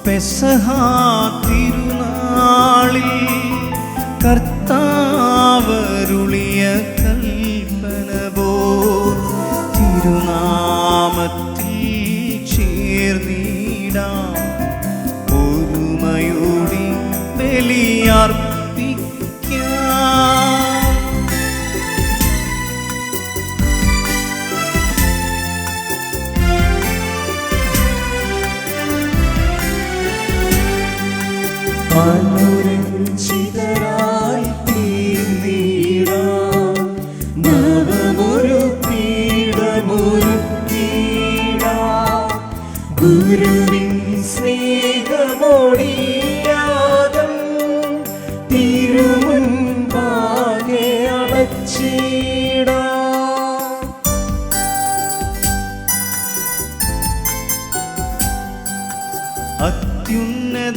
പെസഹ തിരുനാളിൽ കർത്താവരുളിയ കൽപ്പന പോൽ തിരുനാമത്തിൽ ചേർന്നിടാം. ഒരുമയോടെ ബലിയർപ്പിക്കാം. അനുരഞ്ജിതരായി തീർന്നിടാം. നവമൊരു പീഠമൊരുക്കിടാം. ഗുരുവിൻ സ്നേഹമൊടിയാദം തിരുമുൻപാകെ അണച്ചിടാം.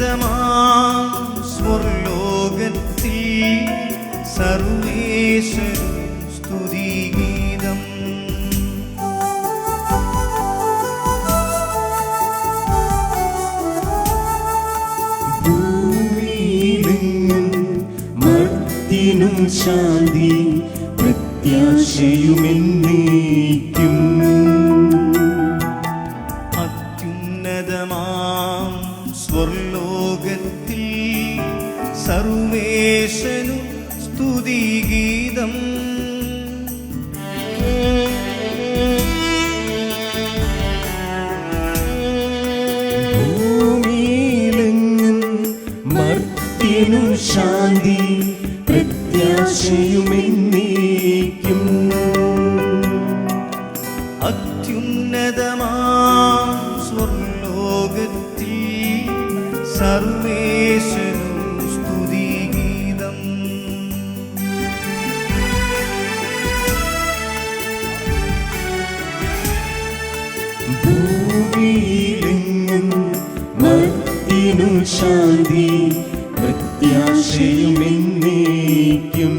അത്യുന്നതമാം സ്വർലോകത്തിൽ സർവേശ്വരൻ സ്തുതിഗീതം. ഭൂമിയിലെങ്ങും മർത്യനും ശാന്തി പ്രത്യാശയുമെന്നേക്കും. അത്യുന്നതമാം സ്വർലോകത്തിൽ സർവേശനും സ്തുതിഗീതം. ഭൂമിയിലെങ്ങും മർത്യനും ശാന്തി പ്രത്യാശയുമെന്നേക്കും. അത്യുന്നതമാം സ്വർലോകത്തിൽ സർവേശ്വരൻ സ്തുതിഗീതം. ഭൂമിയിലെങ്ങും മർത്യനും ശാന്തി പ്രത്യാശയുമെന്നേക്കും.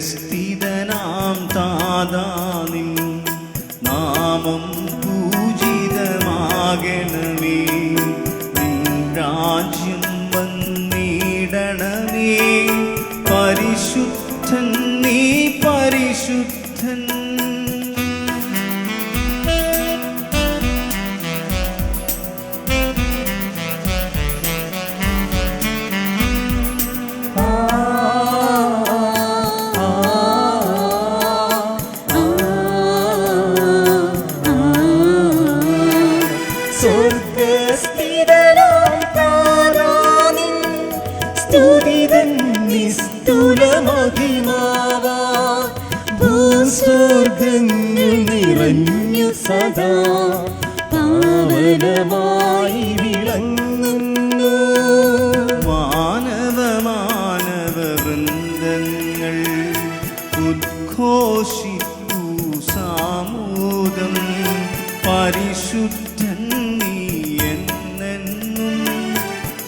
സ്വർഗസ്ഥിതനാം താതാ നിൻ നാമം പൂജിതമാകണമേ. നിൻ രാജ്യം വന്നിടണമേ. പരിശുദ്ധൻ നീ പരിശുദ്ധൻ. സ്വർഗസ്ഥിതനാം താതാ നിൻ സ്തുതിതൻ നിസ്തുലമഹിമാവാ. ഭൂസ്വർഗങ്ങൾ നിറഞ്ഞു സദാ പാവനമായി വിളങ്ങുന്നു. മാനവ വൃന്ദങ്ങൾ ഉദ്ഘോഷിപ്പൂ സാമൂദം. പരിശുദ്ധൻ നീ എന്നെന്നും.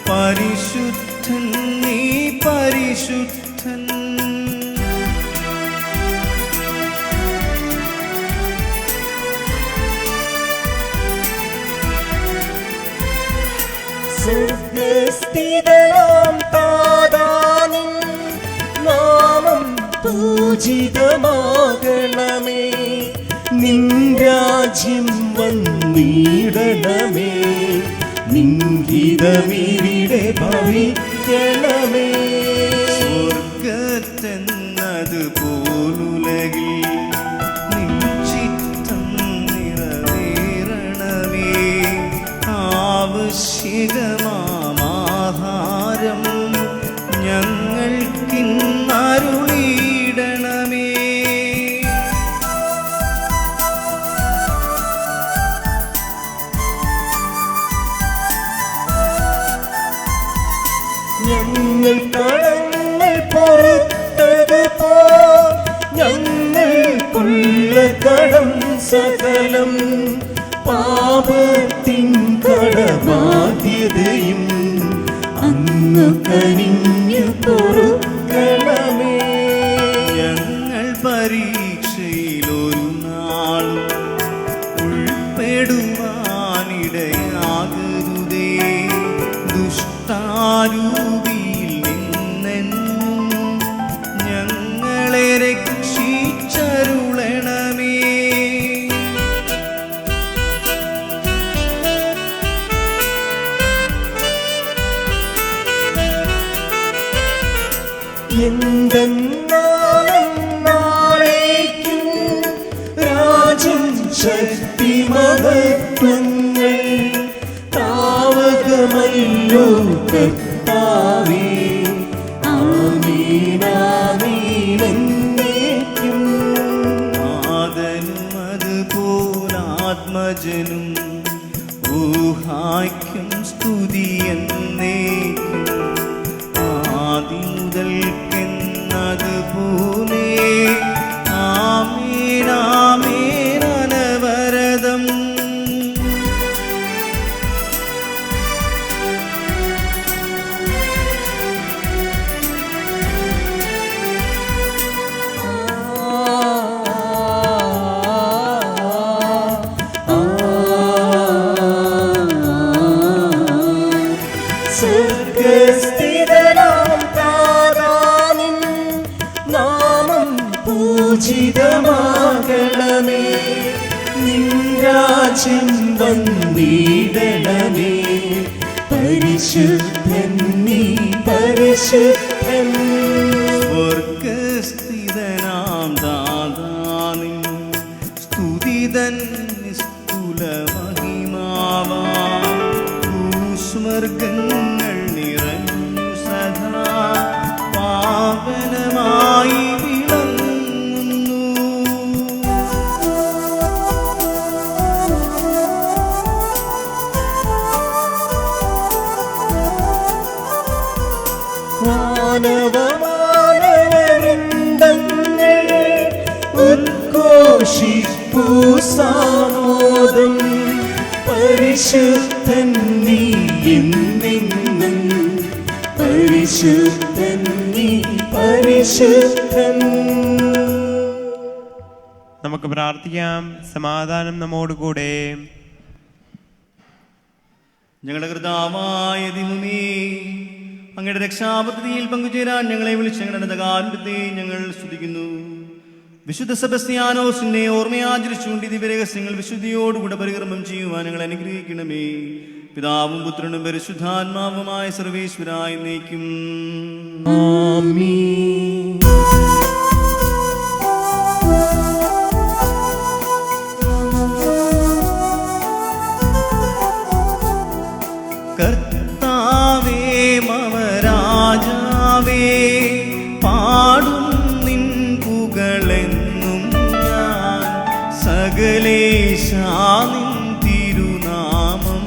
പരിശുദ്ധൻ നീ പരിശുദ്ധൻ. സ്വർഗസ്ഥിതനാം താതാ നിൻ നാമം പൂജിതമാകണമേ. നിൻ രാജ്യം വന്നിടണമേ. നിൻ ഹിതമിവിടെ ഭവിക്കണമേ. സ്വർഗത്തെന്നത് പോലുലകിൽ നിൻ ചിത്തം നിറവേറണമേ. ആവശ്യകമാഹാരം ഞങ്ങൾക്കിന്നരുളിയിടണമേ. ഞങ്ങൾ കടങ്ങൾ പൊറുത്തതുപോൽ ഞങ്ങൾക്കുള്ള കടം സകലം പാപത്തിൻ കടബാധ്യതയും അങ്ങ് കനിഞ്ഞു പൊറുക്കണമേ. ഞങ്ങൾ പരീക്ഷയിലൊരു നാളും ഉൾപ്പെടുവാനിടയാകരുതേ. ദുഷ്ടാരൂപിയിൽ നിന്നെന്നും ഞങ്ങളെ രക്ഷിച്ചരുളണമേ. എന്തെന്നാളേക്കും രാജ്യം ശക്തി മഹത്വങ്ങൾ താവകമല്ലോ കർത്താവേ. ആമേൻ ആമേൻ എന്നേക്കും. ആദനും അതുപോലാത്മജനും ഊഹായ്ക്കും സ്തുതി എന്നേക്കും. ആദി മുതൽക്കെന്നതുപോലെ ആമേൻ ആമേൻ അനവരതം. സ്വർഗ്ഗസ്ഥിതനാം താതാനിൻ നാമം പൂജിതമാകണമേ. നിൻ രാജ്യം വന്നിടണമേ. പരിശുദ്ധൻ നീ പരിശുദ്ധൻ. സ്വർഗ്ഗസ്ഥിതനാം ദാതാനിൻ സ്തുതിതൻ നിസ്തുല മഹിമാവാ. ഭൂസ്വർഗങ്ങൾ നിറഞ്ഞു സദാ പാവനമായി വിളങ്ങുന്നു. മാനവവൃന്ദങ്ങൾ ഉദ്ഘോഷിപ്പൂ സാമോദം. പരിശുദ്ധൻ നീ എന്നെന്നും പരിശുദ്ധൻ നീ പരിശുദ്ധൻ. നമുക്ക് പ്രാർത്ഥിക്കാം. സമാധാനം നമ്മോടുകൂടെ. ഞങ്ങളുടെ കർത്താവായ ദൈവമേ, അങ്ങയുടെ രക്ഷാപദ്ധതിയിൽ പങ്കുചേരാൻ ഞങ്ങളെ വിളിച്ച ഞങ്ങളുടെ കാരുണ്യത്തെ ഞങ്ങൾ സ്തുതിക്കുന്നു. വിശുദ്ധ സെബസ്ത്യാനോസിന്റെ ഓർമ്മയാചരിച്ചുകൊണ്ട് ദിവ്യരഹസ്യങ്ങൾ വിശുദ്ധിയോടുകൂടെ പരികർമ്മം ചെയ്യുവാൻ ഞങ്ങൾ അനുഗ്രഹിക്കണമേ. പിതാവും പുത്രനും പരിശുദ്ധാത്മാവുമായ സർവേശ്വരായ എന്നേക്കും ആമേൻ. കർത്താവേ മമരാജാവേ, പാടും നിൻ പുകളെന്നും ഞാൻ. സകലേശാ നിൻ തിരുനാമം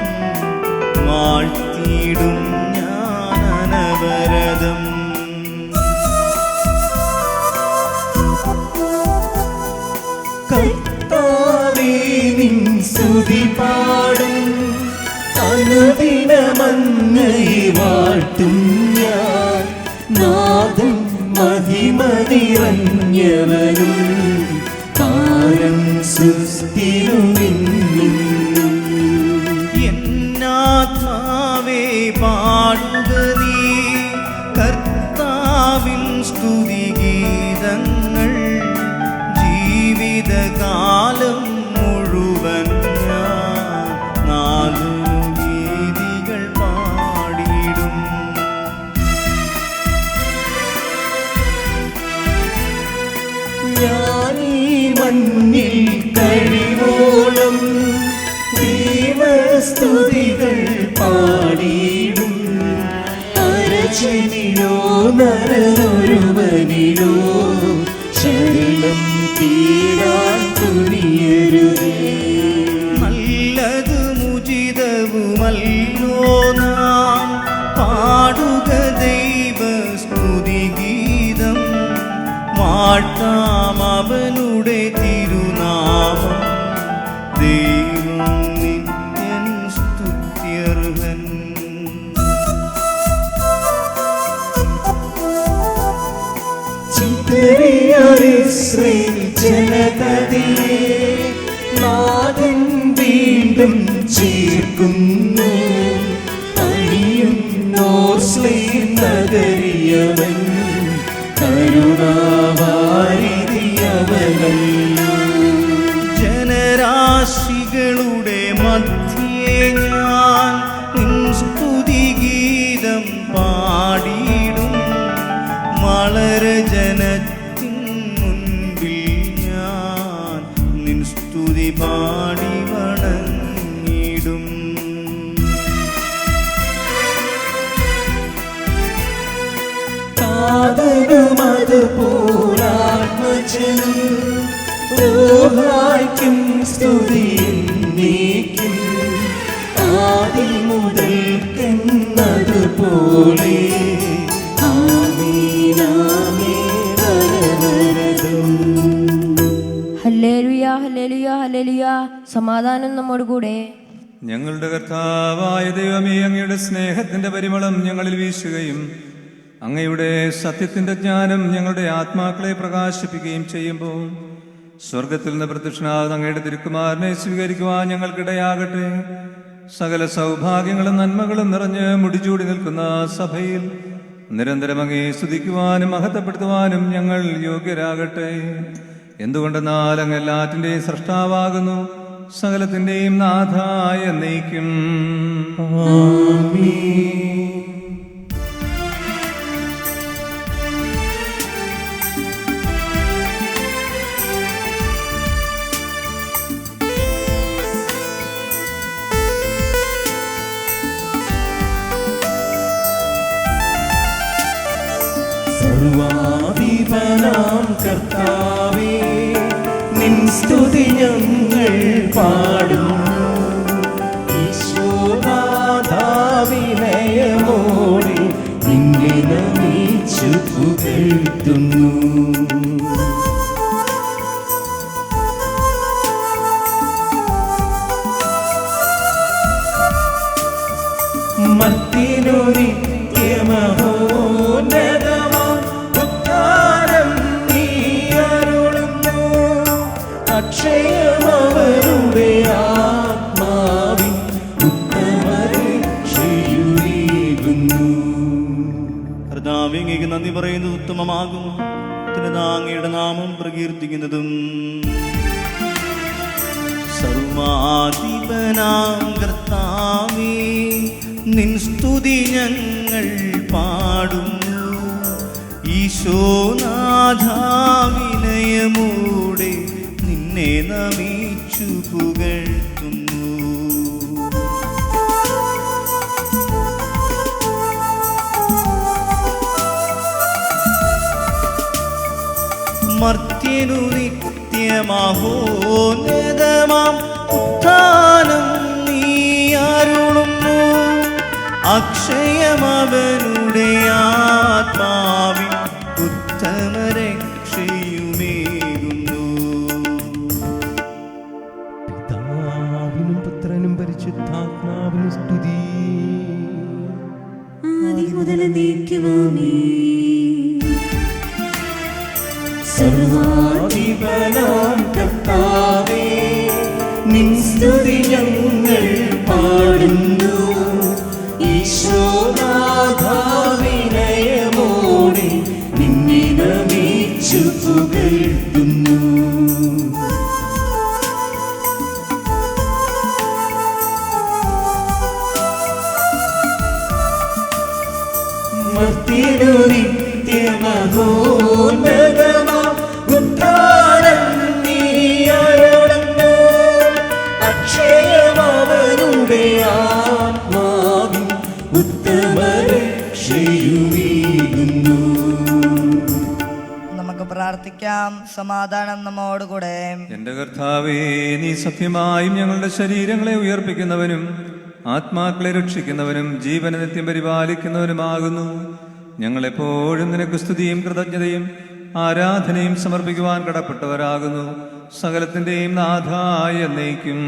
വാഴ്ത്തിയിടും ഞാൻ അനവരതം. കർത്താവേ നിൻ സ്തുതി പാടും. അനുദിനമങ്ങയെ വാഴ്ത്തും ഞാൻ. നാദം മഹിമ നിറഞ്ഞവനും താരം സുസ്ഥിരമെന്നും. എന്നാത്മാവേ പാടുക നീ കർത്താവിൻ സ്തുതിഗീതങ്ങൾ. ജീവിതകാലം മുഴുവൻ ഞാൻ നാലു ഗീതികൾ പാടിയിടും. ഞാനീ മണ്ണിൽ കഴിവോളം ദൈവസ്തുതികൾ പാടിയിടും. അരചനിലോ നരനൊരുവനിലോ ശരണം തീരാൻ തുനിയരുതേ. നല്ലതും ഉചിതവുമല്ലോ നാം പാടുക ദൈവസ്തുതിഗീതം. വാഴ്ത്താം അവനുടെ തിരുനാമം. ദൈവം പ്രിയരിസ്രേൽ ജനതയെ നാഥൻ വീണ്ടും ചേർക്കുന്നു. അണിയുന്നോർ സ്ലേം നഗരിയവൻ കരുണാവാരിധിയവനല്ലോ. ജനരാശികളുടെ മധ്യേ ഞാൻ നിൻ സ്തുതിഗീതം പാടിയിടും. മലരജനത്തിൻ മുൻപിൽ ഞാൻ നിൻ സ്തുതി പാടി വണങ്ങിടും. താതനുമതുപോലാത്മജനും റൂഹായ്ക്കും സ്തുതിയെന്നേക്കും ആദിൽ മുതൽക്കെന്നതുപോലെ ആമേൻ ആമേൻ വരവരതും. ഹല്ലേലൂയ ഹല്ലേലൂയ ഹല്ലേലൂയ. സമാധാനം നമ്മോട് കൂടെ. ഞങ്ങളുടെ കർത്താവായ ദൈവമേ, അങ്ങയുടെ സ്നേഹത്തിന്റെ പരിമളം ഞങ്ങളിൽ വീശുകയും അങ്ങയുടെ സത്യത്തിന്റെ ജ്ഞാനം ഞങ്ങളുടെ ആത്മാക്കളെ പ്രകാശിപ്പിക്കുകയും ചെയ്യുമ്പോൾ സ്വർഗത്തിൽ നിന്ന് പ്രത്യക്ഷനാകുന്ന അങ്ങയുടെ തിരുക്കുമാരനെ സ്വീകരിക്കുവാൻ ഞങ്ങൾക്കിടയാകട്ടെ. സകല സൗഭാഗ്യങ്ങളും നന്മകളും നിറഞ്ഞ് മുടിചൂടി നിൽക്കുന്ന സഭയിൽ നിരന്തരം അങ്ങയെ സ്തുതിക്കുവാനും മഹത്വപ്പെടുത്തുവാനും ഞങ്ങൾ യോഗ്യരാകട്ടെ. എന്തുകൊണ്ടെന്നാൽ അങ്ങ് എല്ലാറ്റിന്റെയും സൃഷ്ടാവാകുന്നു, സകലത്തിന്റെയും നാഥായ എന്നേക്കും. സർവാധിപനാം കർത്താവേ, നിൻ സ്തുതി ഞങ്ങൾ പാടുന്നു. ഈശോനാഥാവിനയമോടെ നിന്നെ നമിച്ചു പുകഴ്ത്തുന്നു. മത്തിനു നിത്യമഹോന്നതമാം ഉദ്ധാരം നീ അരുളുന്നു. അക്ഷയമവരുടെ ആത്മാവിൻ ഉത്തമരക്ഷയുമേകുന്നു. കർത്താവേ, അങ്ങേക്ക് നന്ദി പറയുന്നത് ഉത്തമമാകുന്നു. അങ്ങയുടെ നാമം പ്രകീർത്തിക്കുന്നതും. സർവാധിപനാം കർത്താവേ, നിൻ സ്തുതി ഞങ്ങൾ പാടുന്നു. ഈശോനാഥാവിനയമോടെ നിന്നെ നമിച്ചു പുകഴ്ത്തുന്നു. മർത്യനു നിത്യമഹോന്നതമാം ഉത്ഥാനം നീ അരുളുന്നു. അക്ഷയമവനുടെ ആത്മാവിൻ ഉത്തമരക്ഷയുമേകുന്നു. പിതാവിനും പുത്രനും പരിശുദ്ധാത്മാവിനും സ്തുതി. സർവാധിപനാം കർത്താവേ, നിൻ സ്തുതി ഞങ്ങൾ പാടുന്നു. ഈശോനാഥാവിനയമോടെ നിന്നെ നമിച്ചു പുകഴ്ത്തുന്നു. മർത്യനു നിത്യമഹോന്നതമാം ഉദ്ധാരം നീ അരുളുന്നു. അക്ഷയമവരുടെ ആത്മാവിൻ ഉത്തമരക്ഷയുമേകുന്നു. നമുക്ക് പ്രാർത്ഥിക്കാം. സമാധാനം നമ്മോടുകൂടെ. എന്റെ കർത്താവേ, നീ സത്യമായും ഞങ്ങളുടെ ശരീരങ്ങളെ ഉയർപ്പിക്കുന്നവനും ആത്മാക്കളെ രക്ഷിക്കുന്നവനും ജീവനെ നിത്യം പരിപാലിക്കുന്നവനുമാകുന്നു. ഞങ്ങളെപ്പോഴും നിനക്ക് സ്തുതിയും കൃതജ്ഞതയും ആരാധനയും സമർപ്പിക്കുവാൻ കടപ്പെട്ടവരാകുന്നു. സകലത്തിന്റെയും നാഥായ എന്നേക്കും.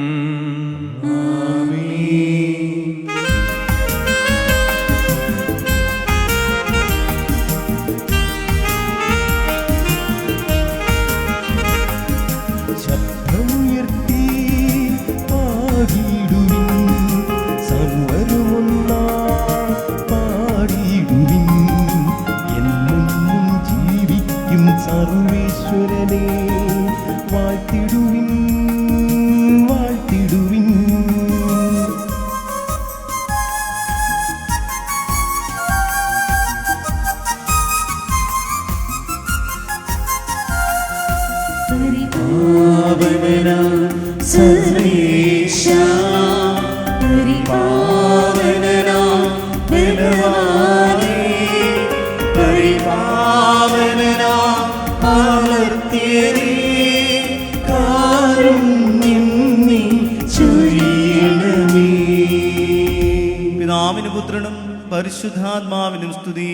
സർവേശ്വരനെ വാഴ്ത്തിടുവിൻ വാഴ്ത്തിടുവിൻ. പരിപാവനനാം സർവേശാ, പരിപാവനനാം ബലവാനേ, പരിപാവനനാം അമർത്യനേ, കാരുണ്യം നീ ചൊരിയണമേ. പിതാവിനും പുത്രനും പരിശുദ്ധാത്മാവിനും സ്തുതി.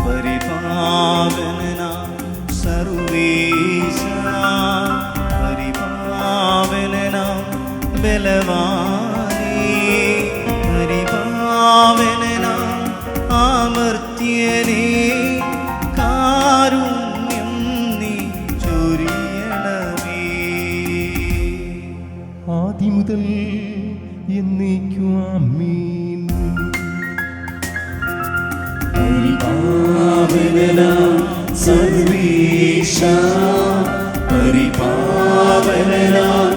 പരിപാവനനാം സർവേശാ, പരിപാവനനാം ബലവാനേ, പരിപാവനനാം അമർത്യനേ, കാരുണ്യം നീ ചൊരിയണമേ. ആദിമുതൽ എന്നേക്കും ആമേൻ. പരിപാവനനാം സർവേശാ, പരിപാവനനാം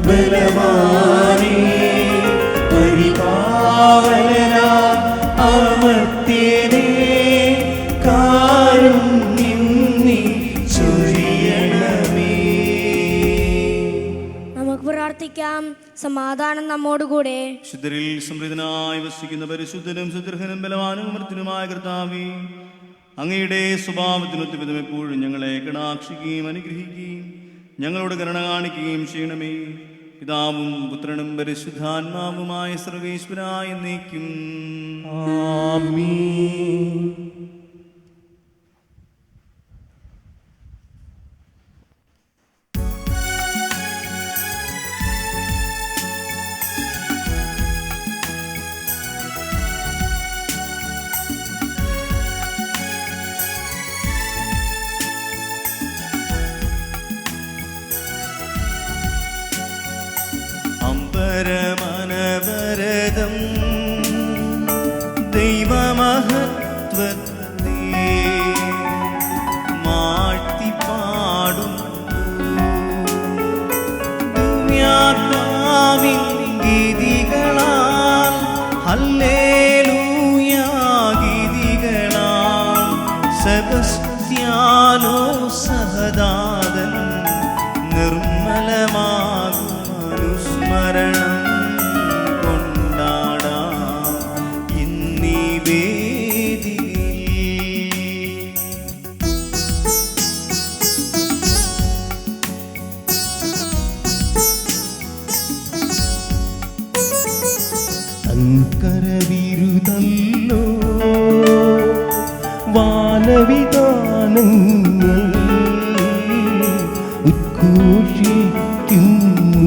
ബലവാനേ, പരിപാവനനാം അമർത്യനേ, കാരുണ്യം നീ ചൊരിയണമേ. നമുക്ക് പ്രാർത്ഥിക്കാം. സമാധാനം നമ്മോടുകൂടെ. ശുദ്ധരിൽ സമൃദ്ധനായി വസിക്കുന്ന പരിശുദ്ധനും സുദൃഹനും ബലവാനും അമർത്യനുമായ കർത്താവേ, അങ്ങയുടെ സ്വഭാവത്തിനൊത്ത് വിധം എപ്പോഴും ഞങ്ങളെ കടാക്ഷിക്കുകയും അനുഗ്രഹിക്കുകയും ഞങ്ങളോട് കരുണ കാണിക്കുകയും ചെയ്യണമേ. പിതാവും പുത്രനും പരിശുദ്ധാത്മാവുമായ സർവേശ്വരായ എന്നേക്കും ആമേൻ. അമ്പരമനവരതം ദൈവമഹത്വത്തെ മാഴ്ത്തിപ്പാടും പുണ്യാത്മാവിൻ ഗീതികളാൽ ഹല്ലേലൂയ ഗീതികളാൽ സെബസ്ത്യാനോ സഹദാതൻ നിർമ്മലമാകും അനുസ്മരണം കൊണ്ടാടാം ഇന്നീ വേദിയിൽ. അങ്കരവിരുതല്ലോ വാനവിധാനങ്ങൾ ഉദ്ഘോഷിക്കുന്നു.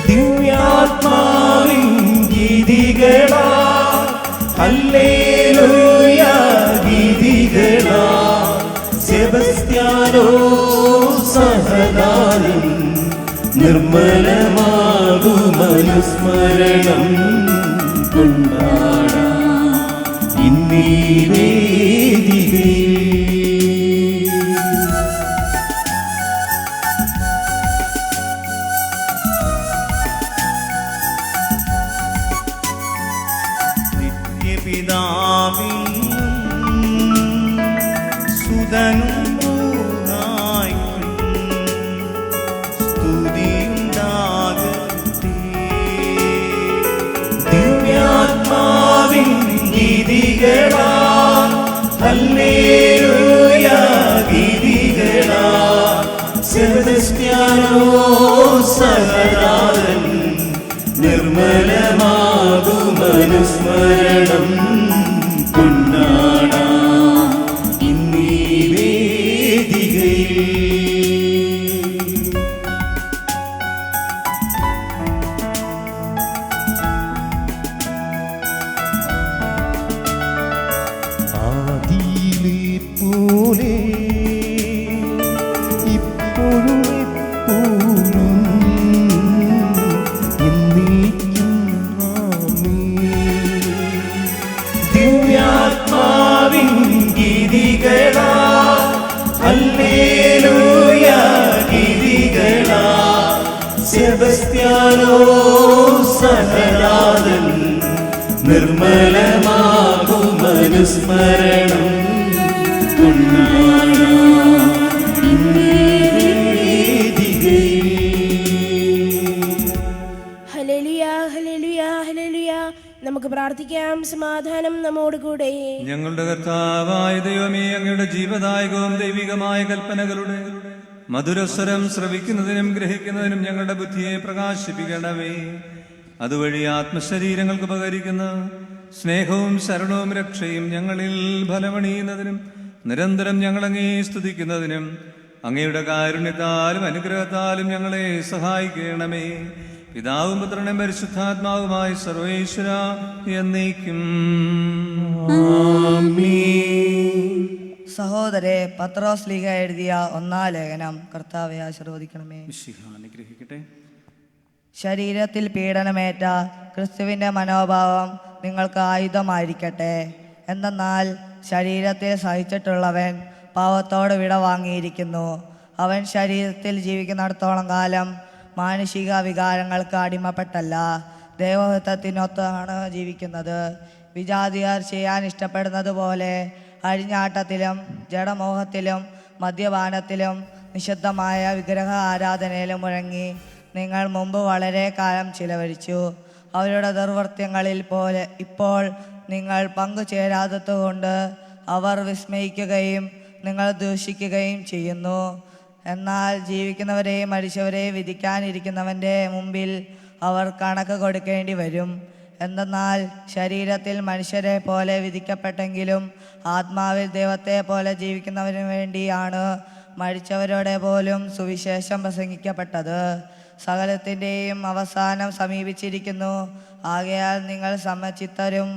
ദിവ്യാത്മാവിൻ ഗീതികളാ ഹല്ലേലൂയ ഗീതികളാ സെബസ്ത്യാനോ സഹദാനൻ നിർമ്മലമാകും അനുസ്മരണം കൊണ്ടാടാം ഇന്നീ വേദികയിൽ. നിത്യപിതാവിനും സുതനും മൂന്നായിക്കും സ്തുതിയുണ്ടാകട്ടെ. ദിവ്യാത്മാവിൻ ഗീതികളാ ഹല്ലേലൂയ ഗീതികളാ സെബസ്ത്യാനോ സഹദാതൻ നിർമ്മലമാകും അനുസ്മരണം കൊണ്ടാടാം ഇന്നീ വേദികയിൽ. ആദിയിലെ പോലെ ഇപ്പോഴും എപ്പോഴും എന്നേക്കും ആമേൻ. സെബസ്ത്യാനോ സഹജാതൻ നിർമ്മലമാകും അനുസ്മരണം ഹല്ലേലൂയ ഹല്ലേലൂയ ഹല്ലേലൂയ. നമുക്ക് പ്രാർത്ഥിക്കാം. സമാധാനം നമ്മോട് കൂടെ. ഞങ്ങളുടെ കർത്താവായ ദൈവമേ, അങ്ങയുടെ ജീവദായകവും ദൈവികമായ കൽപ്പനകളുടെ മധുരസ്വരം ശ്രവിക്കുന്നതിനും ഗ്രഹിക്കുന്നതിനും ഞങ്ങളുടെ ബുദ്ധിയെ പ്രകാശിപ്പിക്കണമേ. അതുവഴി ആത്മശരീരങ്ങൾക്ക് ഉപകരിക്കുന്ന സ്നേഹവും ശരണവും രക്ഷയും ഞങ്ങളിൽ ഫലമണിയുന്നതിനും നിരന്തരം ഞങ്ങളങ്ങേ സ്തുതിക്കുന്നതിനും അങ്ങയുടെ കാരുണ്യത്താലും അനുഗ്രഹത്താലും ഞങ്ങളെ സഹായിക്കണമേ. പിതാവും പുത്രനും പരിശുദ്ധാത്മാവുമായി സർവേശ്വര എന്നേക്കും. സഹോദരെ, പത്രോസ് ലീഗ എഴുതിയ 1-ാം ലേഖനം. കർത്താവെ ആശീർവദിക്കണമേ. അനുഗ്രഹിക്കട്ടെ. ശരീരത്തിൽ പീഡനമേറ്റ ക്രിസ്തുവിൻ്റെ മനോഭാവം നിങ്ങൾക്ക് ആയുധമായിരിക്കട്ടെ. എന്തെന്നാൽ ശരീരത്തിൽ സഹിച്ചിട്ടുള്ളവൻ പാവത്തോട് വിട വാങ്ങിയിരിക്കുന്നു. അവൻ ശരീരത്തിൽ ജീവിക്കുന്നിടത്തോളം കാലം മാനുഷിക വികാരങ്ങൾക്ക് അടിമപ്പെട്ടല്ല, ദൈവഹിതത്തിനൊത്താണ് ജീവിക്കുന്നത്. വിജാതിയർ ചെയ്യാൻ ഇഷ്ടപ്പെടുന്നത് പോലെ അഴിഞ്ഞാട്ടത്തിലും ജഡമോഹത്തിലും മദ്യപാനത്തിലും നിഷിദ്ധമായ വിഗ്രഹ ആരാധനയിലും മുഴങ്ങി നിങ്ങൾ മുമ്പ് വളരെ കാലം ചിലവഴിച്ചു. അവരുടെ ദുർവൃത്യങ്ങളിൽ പോലെ ഇപ്പോൾ നിങ്ങൾ പങ്കുചേരാത്തതുകൊണ്ട് അവർ വിസ്മയിക്കുകയും നിങ്ങൾ ദൂഷിക്കുകയും ചെയ്യുന്നു. എന്നാൽ ജീവിക്കുന്നവരെയും മരിച്ചവരെയും വിധിക്കാനിരിക്കുന്നവൻ്റെ മുമ്പിൽ അവർ കണക്ക് കൊടുക്കേണ്ടി വരും. എന്തെന്നാൽ ശരീരത്തിൽ മനുഷ്യരെ പോലെ വിധിക്കപ്പെട്ടെങ്കിലും ആത്മാവിൽ ദൈവത്തെ പോലെ ജീവിക്കുന്നവന് വേണ്ടിയാണ് മരിച്ചവരോടെ പോലും സുവിശേഷം പ്രസംഗിക്കപ്പെട്ടത്. സകലത്തിൻ്റെയും അവസാനം സമീപിച്ചിരിക്കുന്നു. ആകയാൽ നിങ്ങൾ സമചിത്തരും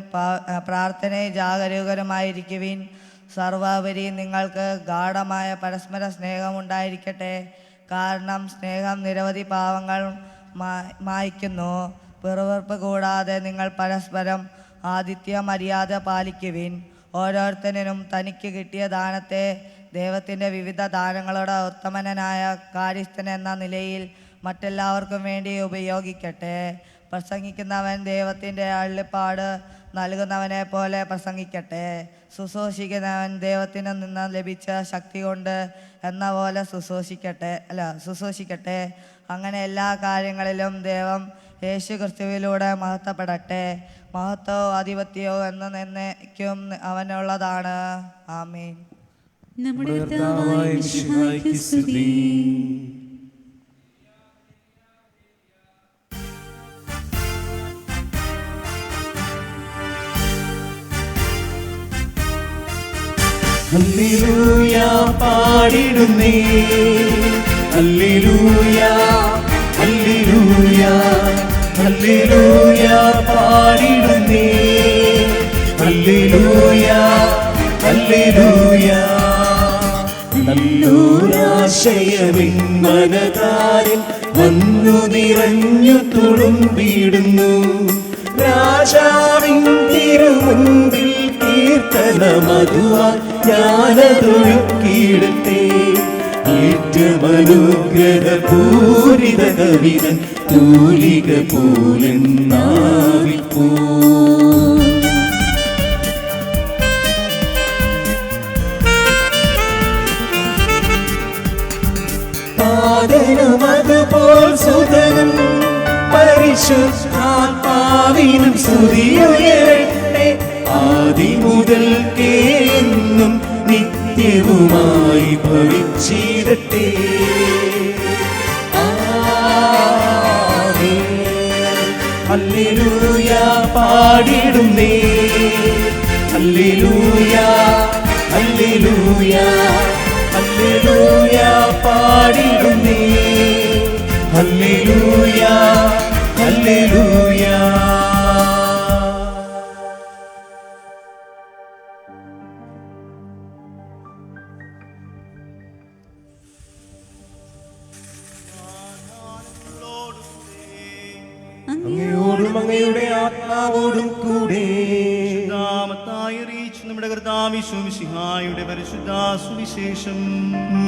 പ്രാർത്ഥനയിൽ ജാഗരൂകരുമായിരിക്കുവിൻ. സർവോപരി നിങ്ങൾക്ക് ഗാഢമായ പരസ്പര സ്നേഹമുണ്ടായിരിക്കട്ടെ. കാരണം സ്നേഹം നിരവധി പാവങ്ങൾ മായ്ക്കുന്നു. പിറുവിറുപ്പ് കൂടാതെ നിങ്ങൾ പരസ്പരം ആതിഥ്യ മര്യാദ പാലിക്കുവിൻ. ഓരോരുത്തരും തനിക്ക് കിട്ടിയ ദാനത്തെ ദൈവത്തിൻ്റെ വിവിധ ദാനങ്ങളുടെ ഉത്തമനായ കാര്യസ്ഥൻ എന്ന നിലയിൽ മറ്റെല്ലാവർക്കും വേണ്ടി ഉപയോഗിക്കട്ടെ. പ്രസംഗിക്കുന്നവൻ ദൈവത്തിൻ്റെ അരുളപ്പാട് നൽകുന്നവനെ പോലെ പ്രസംഗിക്കട്ടെ. ശുശ്രൂഷിക്കുന്നവൻ ദൈവത്തിൽ നിന്ന് ലഭിച്ച ശക്തി കൊണ്ട് എന്ന പോലെ ശുശ്രൂഷിക്കട്ടെ. അങ്ങനെ എല്ലാ കാര്യങ്ങളിലും ദൈവം യേശു ക്രിസ്തുവിലൂടെ മഹത്വപ്പെടട്ടെ. മഹത്വവും ആധിപത്യവും എന്നേക്കും അവനുള്ളതാണ്. ആമീൻ. നമ്മുടെ കർത്താവായ മിശിഹായ്ക്ക് സ്തുതി. ഹല്ലേലൂയ പാടിടുന്നേ, ഹല്ലേലൂയ ഹല്ലേലൂയ ഹല്ലേലൂയ പാടിടുന്നേ, ഹല്ലേലൂയ ഹല്ലേലൂയ. നല്ലൊരാശയമിൻ മനതാരിൽ വന്നു നിറഞ്ഞു തുളുമ്പിടുന്നു. രാജാവിൻ തിരുമുൻപിൽ കീർത്തനമധുവാൻ ഞാനതൊഴുക്കിയിടട്ടെ. ഏറ്റമനുഗ്രഹ പൂരിത കവിതൻ തൂലിക പോലെന്നാവിപ്പോ. പാതനുമതുപോൽ സുതനും പരിശുദ്ധാത്മാവിനും സ്തുതിയുയരട്ടെ. ആദിമുതൽക്കേ എന്നും നിത്യവുമായി ഭവിച്ചിടട്ടെ. ആമേൻ. ഹല്ലേലൂയ പാടിടുന്നേ, ഹല്ലേലൂയ ഹല്ലേലൂയ ഹല്ലേലൂയ പാടിടുന്നേ, ഹല്ലേലൂയ ഹല്ലേലൂയ. അങ്ങയോടും അങ്ങയുടെ ആത്മാവോടും കൂടെ നമ്മുടെ കർത്താവിശു മിശിഹായുടെ പരിശുദ്ധ സുവിശേഷം.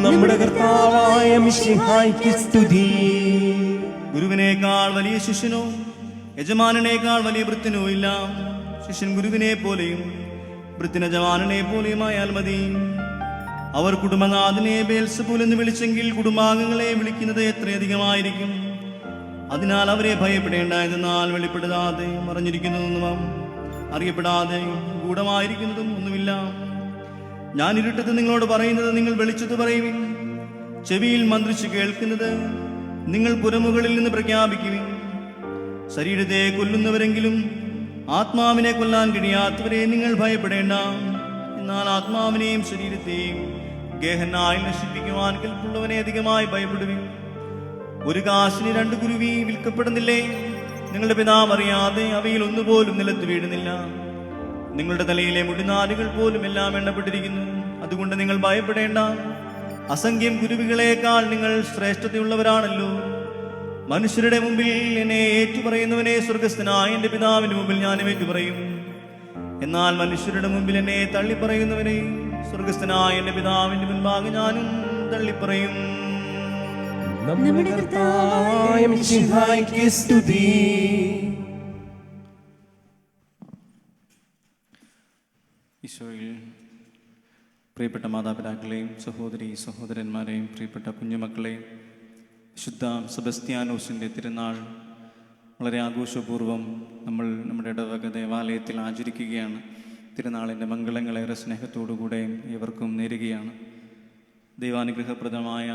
നമ്മുടെ കർത്താവായ മിശിഹായ്ക്ക് സ്തുതി. ഗുരുവിനേക്കാൾ വലിയ ശിഷ്യനോ യജമാനനേക്കാൾ വലിയ വൃത്തിനോ ഇല്ല. ശിഷ്യൻ ഗുരുവിനെ പോലെയും വൃത്തിന് യജമാനനെ പോലെയുമായാൽ മതി. അവർ കുടുംബനാഥനെ ബേൽസബൂൽ എന്ന് വിളിച്ചെങ്കിൽ കുടുംബാംഗങ്ങളെ വിളിക്കുന്നത് എത്രയധികമായിരിക്കും. അതിനാൽ അവരെ ഭയപ്പെടേണ്ട. എന്നാൽ വെളിപ്പെടുത്താതെ മറഞ്ഞിരിക്കുന്നതൊന്നും അറിയപ്പെടാതെ ഗൂഢമായിരിക്കുന്നതും ഒന്നുമില്ല. ഞാൻ ഇരുട്ടത്ത് നിങ്ങളോട് പറയുന്നത് നിങ്ങൾ വെളിച്ചത്ത് പറയുവിൻ. ചെവിയിൽ മന്ത്രിച്ച് കേൾക്കുന്നത് നിങ്ങൾ പുരമുകളിൽ നിന്ന് പ്രഖ്യാപിക്കുവിൻ. ശരീരത്തെ കൊല്ലുന്നവരെങ്കിലും ആത്മാവിനെ കൊല്ലാൻ കഴിയാത്തവരെ നിങ്ങൾ ഭയപ്പെടേണ്ട. എന്നാൽ ആത്മാവിനെയും ശരീരത്തെയും ഗേഹനായി നശിപ്പിക്കുവാൻ കെൽപ്പുള്ളവനെ അധികമായി ഭയപ്പെടുവിൻ. ഒരു കാശിന് 2 കുരുവി വിൽക്കപ്പെടുന്നില്ലേ? നിങ്ങളുടെ പിതാവ് അറിയാതെ അവയിൽ ഒന്നുപോലും നിലത്ത് വീഴുന്നില്ല. നിങ്ങളുടെ തലയിലെ മുടിനാരുകൾ പോലും എല്ലാം എണ്ണപ്പെട്ടിരിക്കുന്നു. അതുകൊണ്ട് നിങ്ങൾ ഭയപ്പെടേണ്ട. അസംഖ്യം കുരുവികളേക്കാൾ നിങ്ങൾ ശ്രേഷ്ഠതയുള്ളവരാണല്ലോ. മനുഷ്യരുടെ മുമ്പിൽ എന്നെ ഏറ്റുപറയുന്നവനെ സ്വർഗസ്ഥനായ എന്റെ പിതാവിന്റെ മുമ്പിൽ ഞാനും ഏറ്റുപറയും. എന്നാൽ മനുഷ്യരുടെ മുമ്പിൽ എന്നെ തള്ളിപ്പറയുന്നവനെ സ്വർഗസ്ഥനായ എന്റെ പിതാവിന്റെ മുൻപാകെ ഞാനും തള്ളിപ്പറയും. നമ്മുടെ കർത്താവായ മിശിഹായ്ക്ക് സ്തുതി. ഈശോയിൽ പ്രിയപ്പെട്ട മാതാപിതാക്കളെയും സഹോദരി സഹോദരന്മാരെയും പ്രിയപ്പെട്ട കുഞ്ഞുമക്കളെയും വിശുദ്ധ സെബസ്ത്യാനോസിൻ്റെ തിരുനാൾ വളരെ ആഘോഷപൂർവ്വം നമ്മൾ നമ്മുടെ ഇടവക ദേവാലയത്തിൽ ആചരിക്കുകയാണ്. തിരുനാളിൻ്റെ മംഗളങ്ങളേറെ സ്നേഹത്തോടുകൂടെ ഏവർക്കും നേരുകയാണ്. ദൈവാനുഗ്രഹപ്രദമായ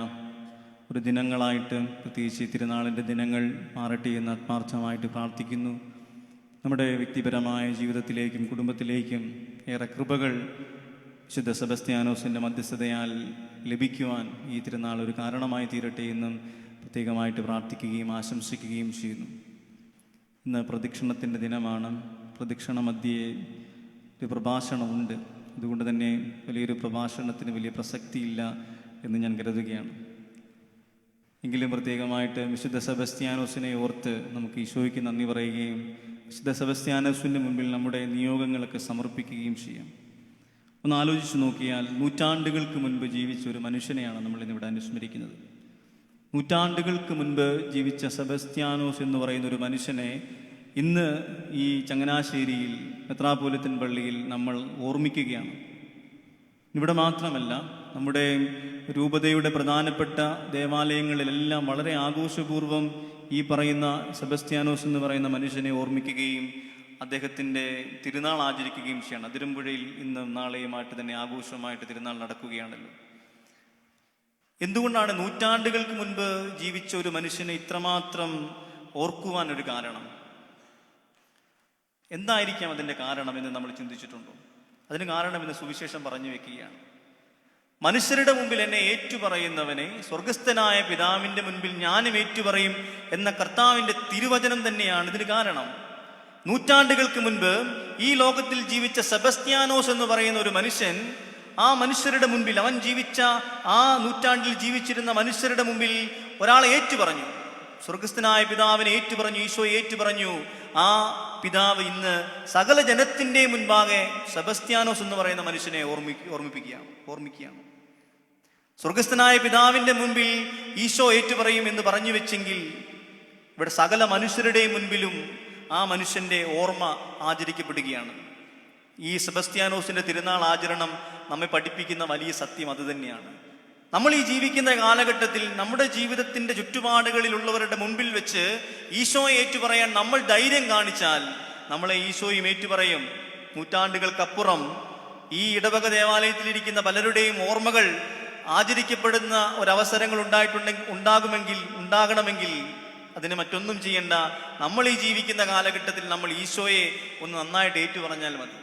ഒരു ദിനങ്ങളായിട്ട്, പ്രത്യേകിച്ച് തിരുനാളിൻ്റെ ദിനങ്ങൾ മാറട്ടെ എന്ന് ആത്മാർത്ഥമായിട്ട് പ്രാർത്ഥിക്കുന്നു. നമ്മുടെ വ്യക്തിപരമായ ജീവിതത്തിലേക്കും കുടുംബത്തിലേക്കും ഏറെ കൃപകൾ വിശുദ്ധ സെബസ്ത്യാനോസിൻ്റെ മധ്യസ്ഥതയാൽ ലഭിക്കുവാൻ ഈ തിരുനാൾ ഒരു കാരണമായി തീരട്ടെ എന്നും പ്രത്യേകമായിട്ട് പ്രാർത്ഥിക്കുകയും ആശംസിക്കുകയും ചെയ്യുന്നു. ഇന്ന് പ്രദക്ഷിണത്തിൻ്റെ ദിനമാണ്. പ്രദക്ഷിണ മധ്യേ ഒരു പ്രഭാഷണമുണ്ട്. അതുകൊണ്ട് തന്നെ വലിയൊരു പ്രഭാഷണത്തിന് വലിയ പ്രസക്തിയില്ല എന്ന് ഞാൻ കരുതുകയാണ്. എങ്കിലും പ്രത്യേകമായിട്ട് വിശുദ്ധ സെബസ്ത്യാനോസിനെ ഓർത്ത് നമുക്ക് ഈശോയ്ക്ക് നന്ദി പറയുകയും വിശുദ്ധ സെബസ്ത്യാനോസിൻ്റെ മുമ്പിൽ നമ്മുടെ നിയോഗങ്ങളൊക്കെ സമർപ്പിക്കുകയും ചെയ്യാം. ഒന്ന് ആലോചിച്ച് നോക്കിയാൽ നൂറ്റാണ്ടുകൾക്ക് മുൻപ് ജീവിച്ച ഒരു മനുഷ്യനെയാണ് നമ്മളിന്നിവിടെ അനുസ്മരിക്കുന്നത്. നൂറ്റാണ്ടുകൾക്ക് മുൻപ് ജീവിച്ച സെബസ്ത്യാനോസ് എന്ന് പറയുന്ന ഒരു മനുഷ്യനെ ഇന്ന് ഈ ചങ്ങനാശ്ശേരിയിൽ മെത്രാപ്പോലിത്തൻ പള്ളിയിൽ നമ്മൾ ഓർമ്മിക്കുകയാണ്. ഇവിടെ മാത്രമല്ല, നമ്മുടെ രൂപതയുടെ പ്രധാനപ്പെട്ട ദേവാലയങ്ങളിലെല്ലാം വളരെ ആഘോഷപൂർവ്വം ഈ പറയുന്ന സെബസ്ത്യാനോസ് എന്ന് പറയുന്ന മനുഷ്യനെ ഓർമ്മിക്കുകയും അദ്ദേഹത്തിൻ്റെ തിരുനാൾ ആചരിക്കുകയും ചെയ്യണം. അതിരമ്പുഴയിൽ ഇന്നും നാളെയുമായിട്ട് തന്നെ ആഘോഷമായിട്ട് തിരുനാൾ നടക്കുകയാണല്ലോ. എന്തുകൊണ്ടാണ് നൂറ്റാണ്ടുകൾക്ക് മുൻപ് ജീവിച്ച ഒരു മനുഷ്യനെ ഇത്രമാത്രം ഓർക്കുവാനൊരു കാരണം? എന്തായിരിക്കാം അതിൻ്റെ കാരണമെന്ന് നമ്മൾ ചിന്തിച്ചിട്ടുണ്ടോ? അതിന് കാരണമെന്ന് സുവിശേഷം പറഞ്ഞു വെക്കുകയാണ്. മനുഷ്യരുടെ മുമ്പിൽ എന്നെ ഏറ്റുപറയുന്നവനെ സ്വർഗസ്ഥനായ പിതാവിൻ്റെ മുൻപിൽ ഞാനും ഏറ്റുപറയും എന്ന കർത്താവിൻ്റെ തിരുവചനം തന്നെയാണ് ഇതിന് കാരണം. നൂറ്റാണ്ടുകൾക്ക് മുൻപ് ഈ ലോകത്തിൽ ജീവിച്ച സെബസ്ത്യാനോസ് എന്ന് പറയുന്ന ഒരു മനുഷ്യൻ ആ മനുഷ്യരുടെ മുൻപിൽ, അവൻ ജീവിച്ച ആ നൂറ്റാണ്ടിൽ ജീവിച്ചിരുന്ന മനുഷ്യരുടെ മുമ്പിൽ ഒരാളെ ഏറ്റുപറഞ്ഞു. സ്വർഗസ്ഥനായ പിതാവിനെ ഏറ്റുപറഞ്ഞു, ഈശോയെ ഏറ്റുപറഞ്ഞു. ആ പിതാവ് ഇന്ന് സകല ജനത്തിൻ്റെ മുൻപാകെ സെബസ്ത്യാനോസ് എന്ന് പറയുന്ന മനുഷ്യനെ ഓർമ്മിക്കുകയാണ്. സ്വർഗസ്ഥനായ പിതാവിൻ്റെ മുൻപിൽ ഈശോ ഏറ്റുപറയും എന്ന് പറഞ്ഞു വെച്ചെങ്കിൽ ഇവിടെ സകല മനുഷ്യരുടെയും മുൻപിലും ആ മനുഷ്യൻ്റെ ഓർമ്മ ആചരിക്കപ്പെടുകയാണ്. ഈ സെബസ്ത്യാനോസിൻ്റെ തിരുനാൾ ആചരണം നമ്മെ പഠിപ്പിക്കുന്ന വലിയ സത്യം അതുതന്നെയാണ്. നമ്മൾ ഈ ജീവിക്കുന്ന കാലഘട്ടത്തിൽ നമ്മുടെ ജീവിതത്തിൻ്റെ ചുറ്റുപാടുകളിലുള്ളവരുടെ മുൻപിൽ വെച്ച് ഈശോയെ ഏറ്റുപറയാൻ നമ്മൾ ധൈര്യം കാണിച്ചാൽ നമ്മളെ ഈശോയും ഏറ്റുപറയും. നൂറ്റാണ്ടുകൾക്കപ്പുറം ഈ ഇടവക ദേവാലയത്തിലിരിക്കുന്ന പലരുടെയും ഓർമ്മകൾ ആചരിക്കപ്പെടുന്ന ഒരവസരങ്ങൾ ഉണ്ടാകണമെങ്കിൽ അതിന് മറ്റൊന്നും ചെയ്യണ്ട. നമ്മൾ ഈ ജീവിക്കുന്ന കാലഘട്ടത്തിൽ നമ്മൾ ഈശോയെ ഒന്ന് നന്നായിട്ട് ഏറ്റുപറഞ്ഞാൽ മതി.